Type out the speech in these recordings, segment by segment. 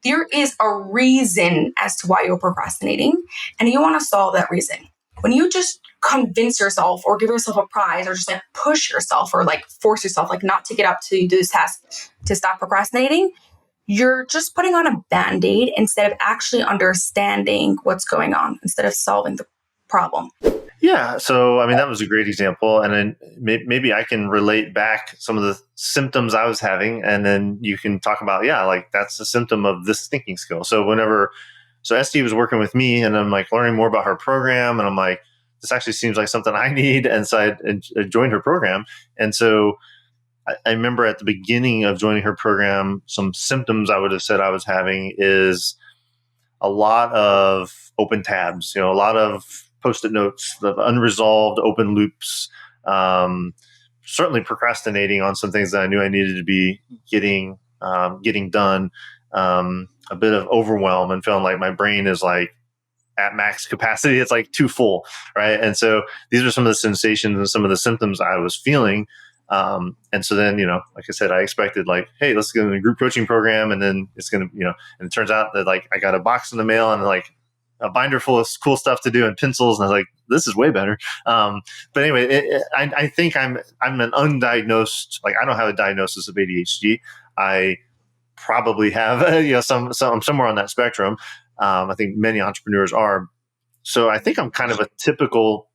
there is a reason as to why you're procrastinating, and you want to solve that reason. When you just convince yourself or give yourself a prize or just like push yourself or like force yourself like not to get up to do this task to stop procrastinating, you're just putting on a Band-Aid instead of actually understanding what's going on, instead of solving the problem. Yeah. So, I mean, that was a great example. And then maybe I can relate back some of the symptoms I was having. And then you can talk about, like that's a symptom of this thinking skill. So Esty was working with me and I'm like learning more about her program. And I'm like, this actually seems like something I need. And so I joined her program. And so I remember at the beginning of joining her program, some symptoms I would have said I was having is a lot of open tabs, a lot of Post-it notes, the unresolved open loops, certainly procrastinating on some things that I knew I needed to be getting done, a bit of overwhelm and feeling like my brain is like at max capacity. It's like too full, right? And so these are some of the sensations and some of the symptoms I was feeling. And so then, like I said, I expected like, hey, let's get in a group coaching program. And then it's going to, and it turns out that like I got a box in the mail and like a binder full of cool stuff to do and pencils. And I was like, this is way better. But anyway, I think I'm an undiagnosed, like I don't have a diagnosis of ADHD. I probably have, I'm somewhere on that spectrum. I think many entrepreneurs are. So I think I'm kind of a typical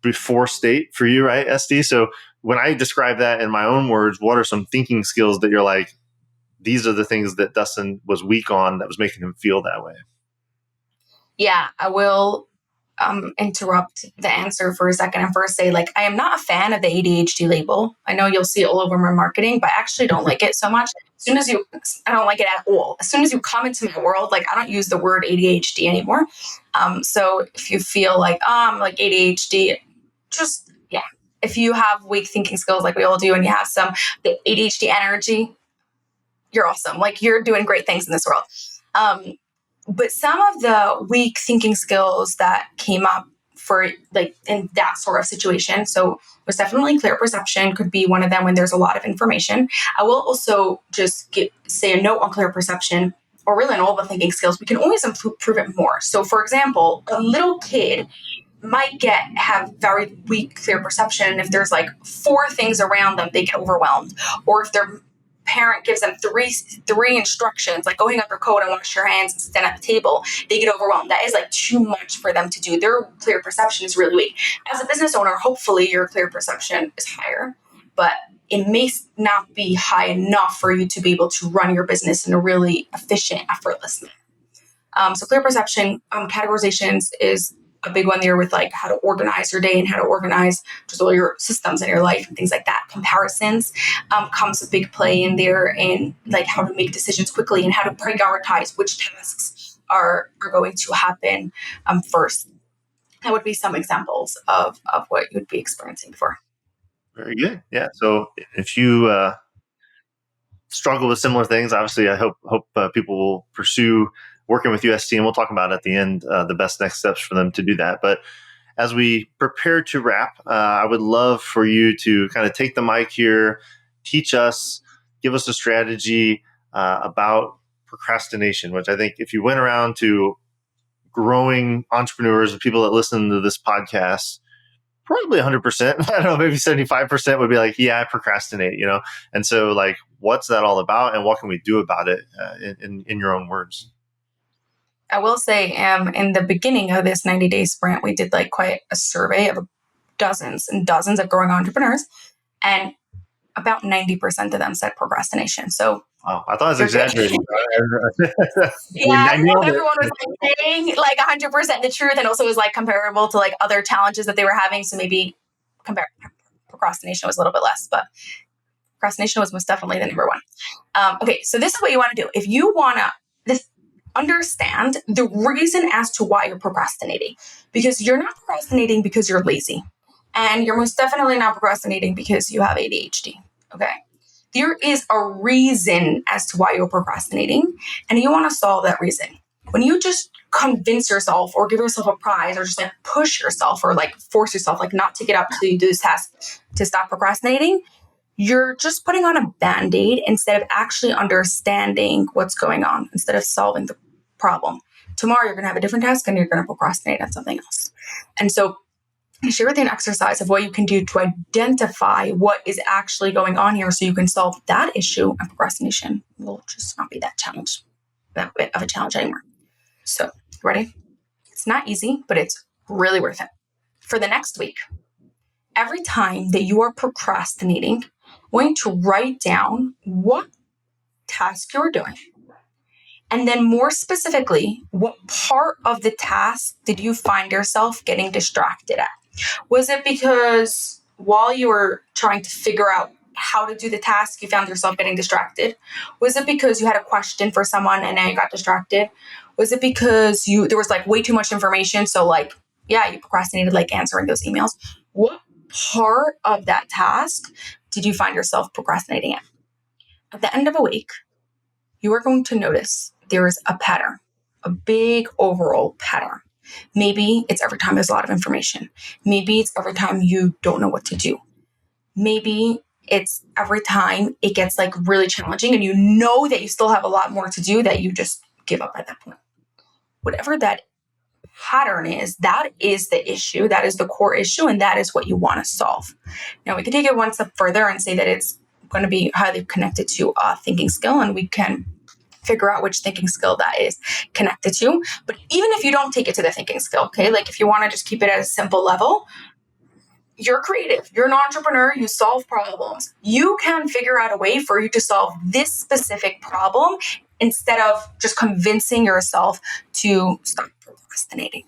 before state for you, right, SD? So when I describe that in my own words, what are some thinking skills that you're like, these are the things that Dustin was weak on that was making him feel that way? Yeah, I will interrupt the answer for a second and first say, like, I am not a fan of the ADHD label. I know you'll see it all over my marketing, but I actually don't like it so much. I don't like it at all. As soon as you come into my world, like, I don't use the word ADHD anymore. So if you feel like, I'm like ADHD, just, if you have weak thinking skills like we all do and you have the ADHD energy, you're awesome. Like, you're doing great things in this world. But some of the weak thinking skills that came up for like in that sort of situation. So there's definitely clear perception could be one of them when there's a lot of information. I will also just say a note on clear perception, or really on all the thinking skills. We can always improve it more. So for example, a little kid might have very weak clear perception. And if there's like 4 things around them, they get overwhelmed. Or if their parent gives them three instructions, like go hang up your coat and wash your hands and stand at the table, they get overwhelmed. That is like too much for them to do. Their clear perception is really weak. As a business owner, hopefully your clear perception is higher, but it may not be high enough for you to be able to run your business in a really efficient, effortless manner. So clear perception, categorizations is a big one there with like how to organize your day and how to organize just all your systems in your life and things like that. Comparisons comes a big play in there, and like how to make decisions quickly and how to prioritize which tasks are going to happen first. That would be some examples of what you'd be experiencing before. Very good. Yeah. So if you struggle with similar things, obviously I hope people will pursue working with UST, and we'll talk about at the end the best next steps for them to do that. But as we prepare to wrap, I would love for you to kind of take the mic here, teach us, give us a strategy about procrastination, which I think if you went around to growing entrepreneurs and people that listen to this podcast, probably 100%, I don't know, maybe 75% would be like, yeah, I procrastinate, And so like, what's that all about and what can we do about it in your own words? I will say in the beginning of this 90-day sprint, we did like quite a survey of dozens and dozens of growing entrepreneurs, and about 90% of them said procrastination. So wow, I thought I was exaggerating. Yeah, I know everyone was like saying like 100% the truth, and also was like comparable to like other challenges that they were having. So maybe procrastination was a little bit less, but procrastination was most definitely the number one. Okay, so this is what you want to do. If you want to understand the reason as to why you're procrastinating, because you're not procrastinating because you're lazy, and you're most definitely not procrastinating because you have ADHD. Okay. There is a reason as to why you're procrastinating, and you want to solve that reason. When you just convince yourself or give yourself a prize or just like push yourself or like force yourself like not to get up to do this task to stop procrastinating, you're just putting on a Band-Aid instead of actually understanding what's going on, instead of solving the problem. Tomorrow, you're going to have a different task and you're going to procrastinate on something else. And so I share with you an exercise of what you can do to identify what is actually going on here so you can solve that issue, and procrastination will just not be that bit of a challenge anymore. So, ready? It's not easy, but it's really worth it. For the next week, every time that you are procrastinating, I want you to write down what task you're doing. And then more specifically, what part of the task did you find yourself getting distracted at? Was it because while you were trying to figure out how to do the task, you found yourself getting distracted? Was it because you had a question for someone and now you got distracted? Was it because there was like way too much information? So like, yeah, you procrastinated like answering those emails. What part of that task did you find yourself procrastinating at? At the end of a week, you are going to notice there is a pattern, a big overall pattern. Maybe it's every time there's a lot of information. Maybe it's every time you don't know what to do. Maybe it's every time it gets like really challenging and you know that you still have a lot more to do, that you just give up at that point. Whatever that pattern is, that is the issue, that is the core issue, and that is what you want to solve. Now, we can take it one step further and say that it's going to be highly connected to a thinking skill, and we can figure out which thinking skill that is connected to. But even if you don't take it to the thinking skill, okay, like if you want to just keep it at a simple level, you're creative, you're an entrepreneur, you solve problems. You can figure out a way for you to solve this specific problem instead of just convincing yourself to stop procrastinating.